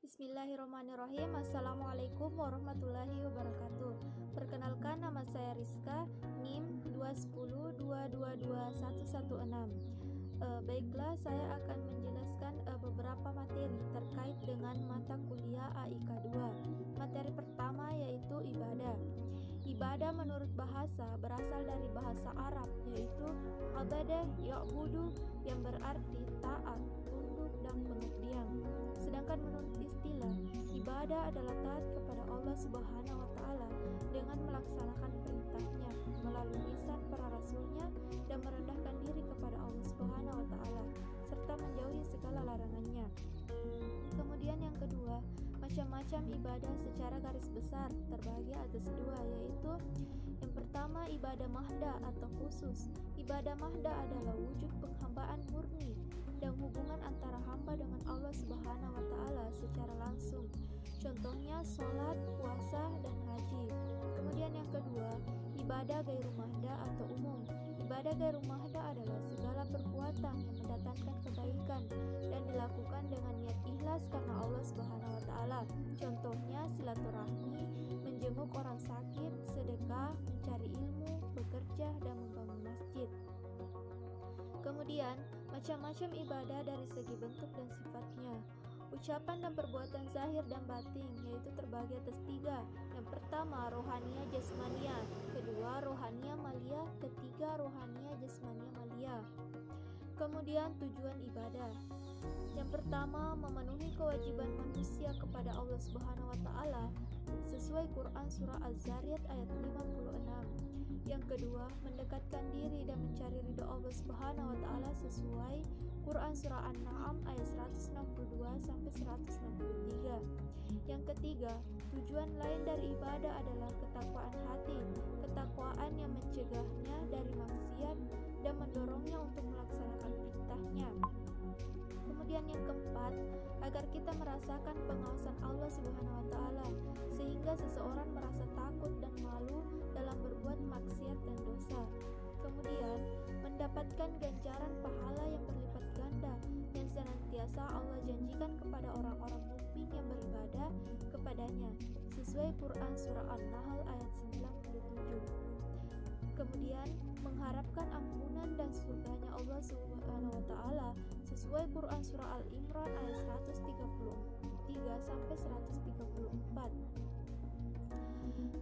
Bismillahirrahmanirrahim. Assalamualaikum warahmatullahi wabarakatuh. Perkenalkan, nama saya Rizka, NIM 210222116. Baiklah, saya akan menjelaskan beberapa materi terkait dengan mata kuliah AIK 2. Materi pertama yaitu ibadah. Ibadah menurut bahasa berasal dari bahasa Arab, yaitu abadah ya'budu, yang berarti taat, tunduk, dan pengabdian. Sedangkan menurut istilah, ibadah adalah taat kepada Allah Subhanahu wa Ta'ala dengan melaksanakan perintahnya melalui lisan para rasulnya dan merendahkan diri kepada Allah Subhanahu wa Ta'ala serta menjauhi segala larangannya. Kemudian yang kedua, macam-macam ibadah secara garis besar terbagi atas dua, yaitu yang pertama ibadah mahda atau khusus. Ibadah mahda adalah wujud penghambaan murni dan hubungan antara hamba dengan Allah Subhanahu wa Ta'ala secara langsung. Contohnya sholat, puasa, dan haji. Kemudian yang kedua, ibadah gairu mahda atau umum. Ibadah gairu mahda adalah segala perbuatan yang mendatangkan kebaikan dan dilakukan dengan niat ikhlas karena Allah Subhanahu wa Ta'ala. Contohnya silaturahmi, menjenguk orang sakit, sedekah, mencari ilmu, bekerja, dan membangun masjid. Kemudian, macam-macam ibadah dari segi bentuk dan sifatnya. Ucapan dan perbuatan zahir dan batin, yaitu terbagi atas tiga. Yang pertama, rohania jasmania. Kedua, rohania malia. Ketiga, rohania jasmania malia. Kemudian, tujuan ibadah. Yang pertama, memenuhi kewajiban manusia kepada Allah Subhanahu wa Ta'ala sesuai Quran Surah Az-Zariyat ayat 56. Yang kedua, mendekatkan diri dan mencari ridho Allah Subhanahu wa Ta'ala sesuai Quran Surah An-Na'am ayat 162-163. Yang ketiga, tujuan lain dari ibadah adalah ketakwaan hati, ketakwaan yang mencegahnya dari maksiat dan mendorongnya untuk melaksanakan perintahnya. Kemudian yang keempat, agar kita merasakan pengawasan Allah Subhanahu wa Ta'ala sehingga seseorang merasa takut dan malu dalam berbuat maksiat dan dosa. Kemudian, mendapatkan ganjaran pahala yang berlipat ganda yang senantiasa Allah janjikan kepada orang-orang mukmin yang beribadah kepadanya sesuai Quran Surah An-Nahl ayat 97. Kemudian, mengharapkan ampunan dan surganya Allah Subhanahu wa Ta'ala sesuai Quran Surah Al-Imran ayat 133-134.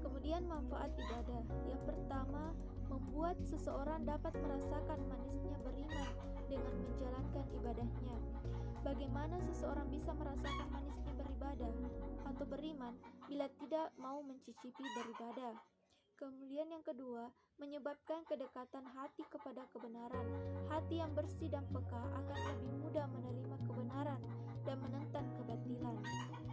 Kemudian manfaat ibadah. Yang pertama, membuat seseorang dapat merasakan manisnya beriman dengan menjalankan ibadahnya. Bagaimana seseorang bisa merasakan manisnya beribadah atau beriman bila tidak mau mencicipi beribadah? Kemudian yang kedua, menyebabkan kedekatan hati kepada kebenaran. Hati yang bersih dan peka akan lebih mudah menerima kebenaran dan menentang kebatilan.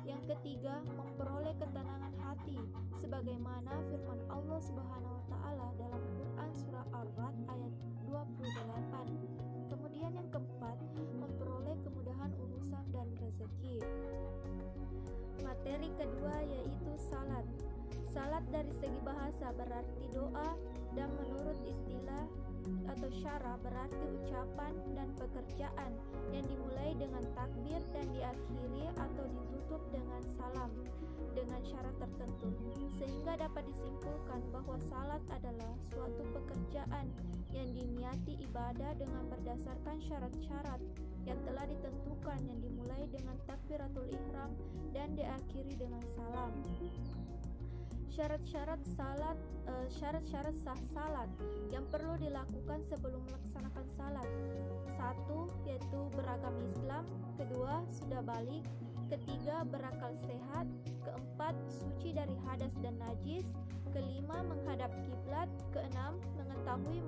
Yang ketiga, memperoleh ketenangan hati sebagaimana firman Allah Subhanahu wa Ta'ala dalam Quran Surah Ar-Ra'd ayat 28. Kemudian yang keempat, memperoleh kemudahan urusan dan rezeki. Materi kedua yaitu salat. Salat dari segi bahasa berarti doa dan menurut istilah atau syara berarti ucapan dan pekerjaan yang dimulai dengan takbir dan diakhiri atau ditutup dengan salam dengan syarat tertentu, sehingga dapat disimpulkan bahwa salat adalah suatu pekerjaan yang diniati ibadah dengan berdasarkan syarat-syarat yang telah ditentukan yang dimulai dengan takbiratul ihram dan diakhiri dengan salam. Syarat-syarat sah salat yang perlu dilakukan sebelum melaksanakan salat. 1. Yaitu beragama Islam. Kedua, sudah balik. Ketiga, berakal sehat. Keempat, suci dari hadas dan najis. Kelima, menghadap kiblat. Keenam, mengetahui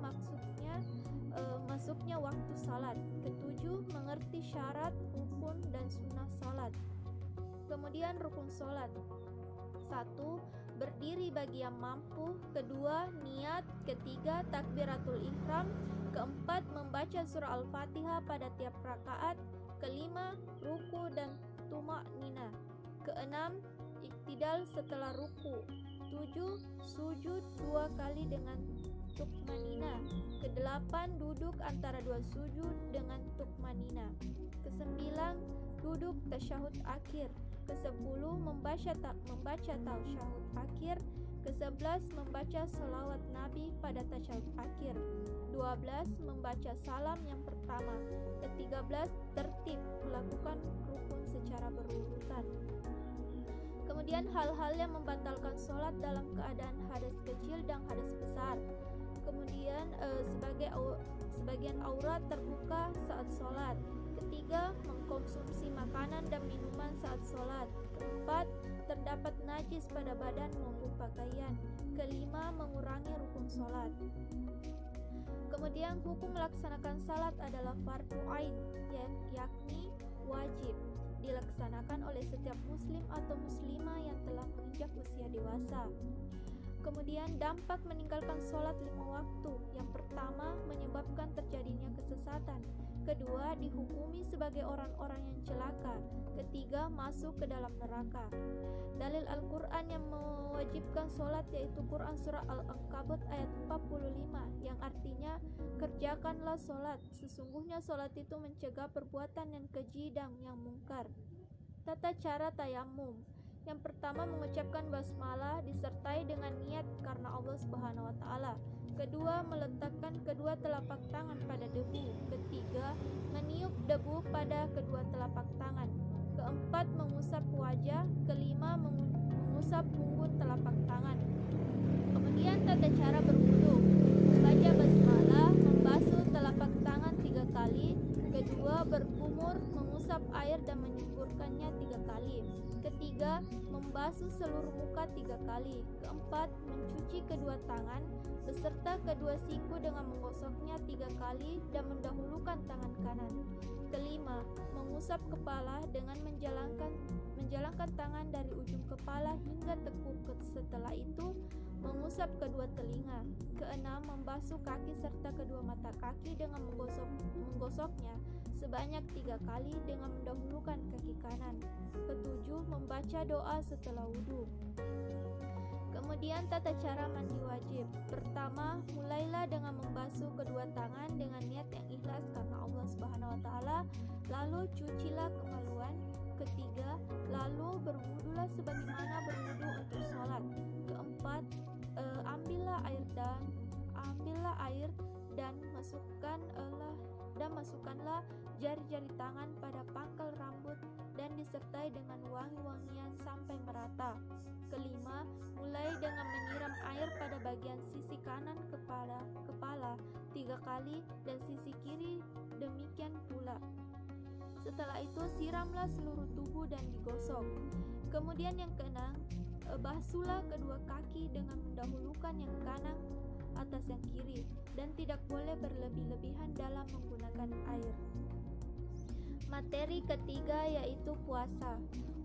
masuknya waktu salat. Ketujuh, mengerti syarat, rukun, dan sunnah salat. Kemudian rukun salat. 1. Berdiri bagi yang mampu. Kedua, niat. Ketiga, takbiratul ihram. Keempat, membaca surah Al-Fatihah pada tiap rakaat. Kelima, ruku dan tumak-nina. Keenam, iktidal setelah ruku. 7. Sujud 2 kali dengan tukmanina. Kedelapan, duduk antara 2 sujud dengan tukmanina. Kesembilan, duduk tasyahud akhir. Ke-10 membaca tasyahud akhir. Ke-11 membaca sholawat Nabi pada tasyahud akhir. 12 membaca salam yang pertama. Ke-13 tertib melakukan rukun secara berurutan. Kemudian hal-hal yang membatalkan sholat dalam keadaan hadas kecil dan hadas besar. Kemudian sebagian aurat terbuka saat sholat. Ketiga, mengkonsumsi makanan dan minuman saat sholat. Keempat, terdapat najis pada badan maupun pakaian. Kelima, mengurangi rukun sholat. Kemudian hukum melaksanakan salat adalah fardu ain, yakni wajib dilaksanakan oleh setiap muslim atau muslimah yang telah menginjak usia dewasa. Kemudian dampak meninggalkan sholat 5 waktu. Yang pertama, menyebabkan terjadinya kesesatan. Kedua, dihukumi sebagai orang-orang yang celaka. Ketiga, masuk ke dalam neraka. Dalil Al-Quran yang mewajibkan sholat yaitu Quran Surah Al-Ankabut ayat 45, yang artinya, kerjakanlah sholat. Sesungguhnya sholat itu mencegah perbuatan yang keji dan yang mungkar. Tata cara tayamum. Yang pertama, mengucapkan basmalah disertai dengan niat karena Allah Subhanahu wa taala. Kedua, meletakkan kedua telapak tangan pada debu. Ketiga, meniup debu pada kedua telapak tangan. Keempat, mengusap wajah. Kelima, mengusap punggung telapak tangan. Kemudian tata cara berwudu. Membaca basmalah, membasuh telapak tangan 3 kali. Kedua, berkumur, mengusap air dan menyemburkannya 3 kali. Ketiga, membasuh seluruh muka 3 kali. Keempat, mencuci kedua tangan beserta kedua siku dengan menggosoknya 3 kali dan mendahulukan tangan kanan. Kelima, mengusap kepala dengan menjalankan tangan dari ujung kepala hingga tekuk. Setelah itu, mengusap kedua telinga. Keenam, membasuh kaki serta kedua mata kaki dengan menggosoknya sebanyak 3 kali dengan mendahulukan kaki kanan. Ketujuh, membaca doa setelah wudhu. Kemudian tata cara mandi wajib. Pertama, mulailah dengan membasuh kedua tangan dengan niat yang ikhlas karena Allah Subhanahu wa taala, lalu cucilah kemaluan. Ketiga, lalu berwudulah sebagaimana berwudu untuk sholat. Keempat, ambillah air dan masukkanlah jari-jari tangan pada pangkal rambut dan disertai dengan wangi-wangian sampai merata. Kelima, mulai dengan menyiram air pada bagian sisi kanan kepala 3 kali dan sisi kiri demikian pula. Setelah itu siramlah seluruh tubuh dan digosok. Kemudian yang keenam, basuhlah kedua kaki dengan mendahulukan yang kanan atas yang kiri dan tidak boleh berlebih-lebihan dalam menggunakan air. Materi ketiga yaitu puasa.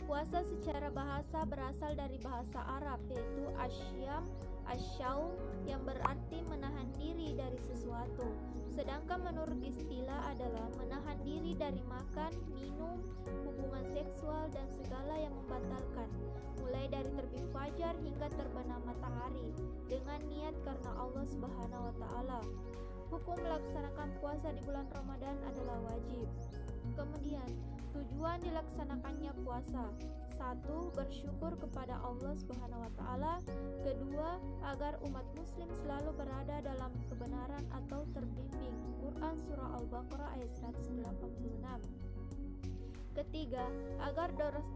Puasa secara bahasa berasal dari bahasa Arab yaitu asyam, asyaum yang berarti menahan diri dari sesuatu. Sedangkan menurut istilah adalah menahan diri dari makan, minum, hubungan seksual dan segala yang membatalkan, mulai dari terbit fajar hingga terbenam matahari dengan niat karena Allah Subhanahu wa taala. Hukum melaksanakan puasa di bulan Ramadan adalah wajib. Kemudian, tujuan dilaksanakannya puasa. 1. Bersyukur kepada Allah Subhanahu wa taala. Kedua, agar umat muslim selalu berada dalam kebenaran atau terbimbing. Quran Surah Al-Baqarah ayat 186. Ketiga, agar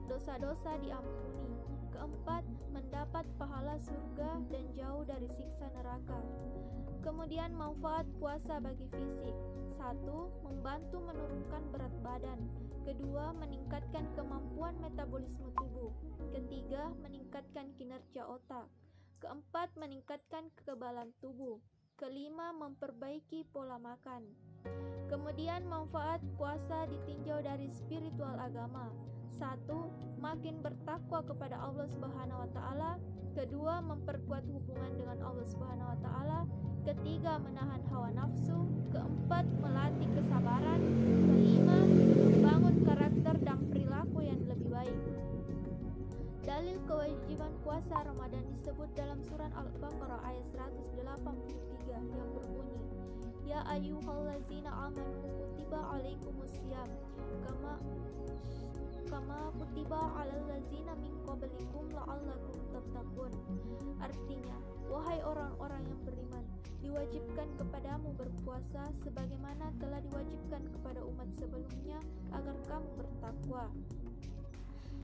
dosa-dosa diampuni. Keempat, mendapat pahala surga dan jauh dari siksa neraka. Kemudian manfaat puasa bagi fisik. 1. Membantu menurunkan berat badan. Kedua, meningkatkan kemampuan metabolisme tubuh. Ketiga, meningkatkan kinerja otak. Keempat, meningkatkan kekebalan tubuh. Kelima, memperbaiki pola makan. Kemudian manfaat puasa ditinjau dari spiritual agama. 1. Makin bertakwa kepada Allah Subhanahu wa taala. Kedua, memperkuat hubungan dengan Allah Subhanahu wa taala. Ketiga, menahan hawa nafsu. Keempat, melatih kesabaran. Kelima, membangun karakter dan perilaku yang lebih baik. Dalil kewajiban puasa Ramadan disebut dalam surah Al-Baqarah ayat 183 yang berbunyi, Ya ayyuhallazina amanu kutiba alaikumusiyam kama kutiba alal ladzina min qablikum la'allakum tattaqun. Artinya, wahai orang-orang yang beriman, diwajibkan kepadamu berpuasa sebagaimana telah diwajibkan kepada umat sebelumnya agar kamu bertakwa.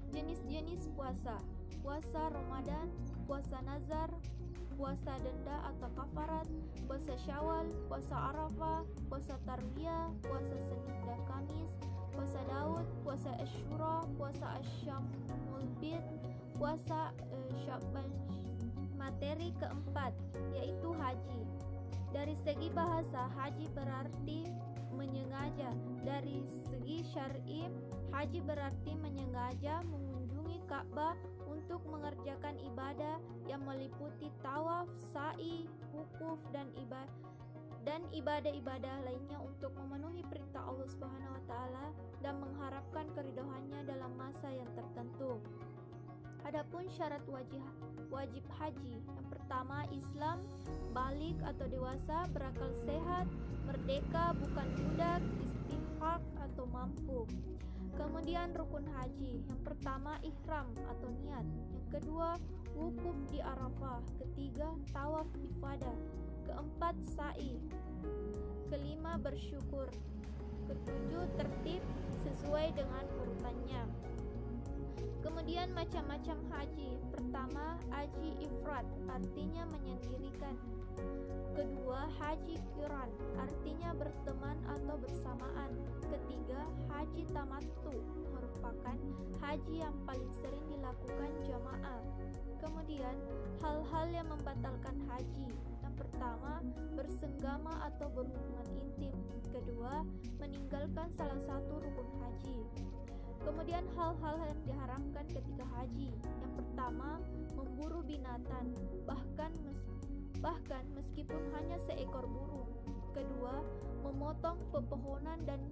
Jenis-jenis puasa: puasa Ramadan, puasa nazar, puasa denda atau kafarat, puasa Syawal, puasa Arafah, puasa Tarwiyah, puasa Senin dan Kamis, puasa Daud, puasa Asyura, puasa Asyamul Bid, puasa Sya'ban. Materi keempat yaitu haji. Dari segi bahasa, haji berarti menyengaja. Dari segi syar'i, haji berarti menyengaja mengunjungi Ka'bah untuk mengerjakan ibadah yang meliputi tawaf, sa'i, wukuf dan ibadah-ibadah lainnya untuk memenuhi perintah Allah Subhanahu wa taala dan mengharapkan keridhoannya dalam masa yang tertentu. Adapun syarat wajib haji, yang pertama Islam, balik atau dewasa, berakal sehat, merdeka bukan budak, istihqaq atau mampu. Kemudian rukun haji, yang pertama ihram atau niat, yang kedua wukuf di Arafah, ketiga tawaf ifadah, keempat sa'i, kelima bersyukur, ketujuh tertib sesuai dengan urutannya. Kemudian macam-macam haji. Pertama, haji ifrad, artinya menyendirikan. Kedua, haji qiran, artinya berteman atau bersamaan. Ketiga, haji tamattu, merupakan haji yang paling sering dilakukan jamaah. Kemudian, hal-hal yang membatalkan haji. Yang pertama, bersenggama atau berhubungan intim. Kedua, meninggalkan salah satu rukun haji. Kemudian hal-hal yang diharamkan ketika haji. Yang pertama, memburu binatang, bahkan meskipun hanya seekor burung. Kedua, memotong pepohonan dan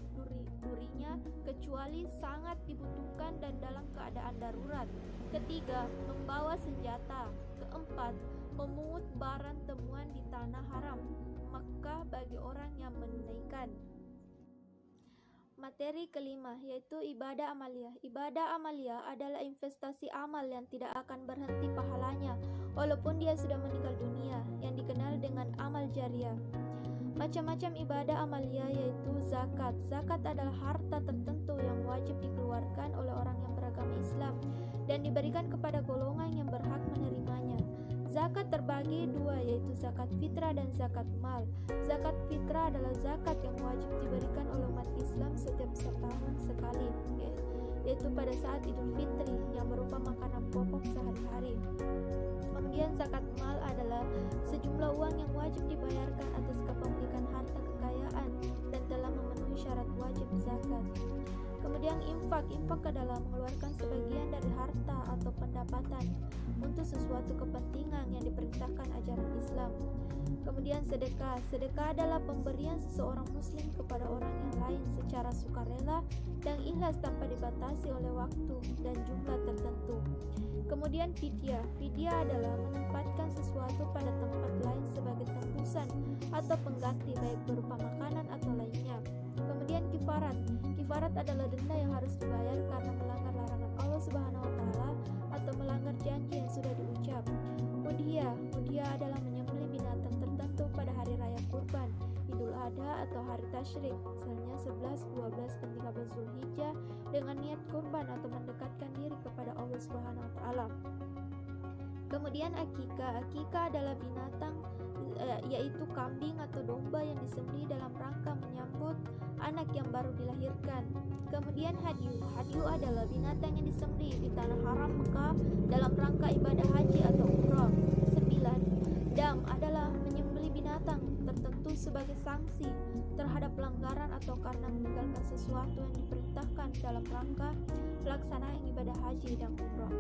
durinya kecuali sangat dibutuhkan dan dalam keadaan darurat. Ketiga, membawa senjata. Keempat, memungut barang temuan di tanah haram Makkah bagi orang yang menunaikan. Materi kelima yaitu ibadah amaliyah. Ibadah amaliyah adalah investasi amal yang tidak akan berhenti pahalanya walaupun dia sudah meninggal dunia, yang dikenal dengan amal jariah. Macam-macam ibadah amaliyah yaitu zakat. Zakat adalah harta tertentu yang wajib dikeluarkan oleh orang yang beragama Islam dan diberikan kepada golongan yang berhak menerimanya. Zakat terbagi dua, yaitu zakat fitrah dan zakat mal. Zakat fitrah adalah zakat yang wajib diberikan oleh umat Islam setiap setahun sekali, yaitu pada saat Idul Fitri yang berupa makanan pokok sehari-hari. Kemudian zakat mal adalah sejumlah uang yang wajib dibayarkan atas kepemilikan harta kekayaan dan telah memenuhi syarat wajib zakat. Kemudian infak adalah mengeluarkan sebagian dari harta atau pendapatan untuk sesuatu kepentingan yang diperintahkan ajaran Islam. Kemudian sedekah adalah pemberian seseorang muslim kepada orang yang lain secara sukarela dan ikhlas tanpa dibatasi oleh waktu dan jumlah tertentu. Kemudian fidyah adalah menempatkan sesuatu pada tempat lain sebagai tembusan atau pengganti baik berupa makanan atau lainnya. Kemudian kifarat adalah denda yang harus dibayar karena melanggar larangan Allah Subhanahu wa taala atau melanggar janji yang sudah diucap. Udhiyah adalah menyembelih binatang tertentu pada hari raya kurban, Idul Adha atau hari tasyrik, misalnya 11, 12 dan 13 Zulhijjah, dengan niat kurban atau mendekatkan diri kepada Allah Subhanahu wa taala. Kemudian akikah adalah binatang yaitu kambing atau domba yang disembelih dalam rangka menyambut anak yang baru dilahirkan. Kemudian hadyu adalah binatang yang disembelih di tanah haram Mekah dalam rangka ibadah haji atau umrah. 9. Dam adalah menyembelih binatang tertentu sebagai sanksi terhadap pelanggaran atau karena meninggalkan sesuatu yang diperintahkan dalam rangka pelaksanaan ibadah haji dan umrah.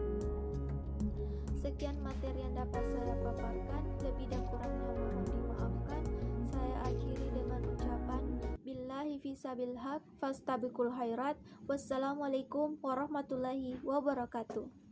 Sekian materi yang dapat saya paparkan, lebih dan kurangnya mohon dimaafkan. Saya akhiri dengan ucapan billahi fisabil haq fastabiqul khairat. Wassalamualaikum warahmatullahi wabarakatuh.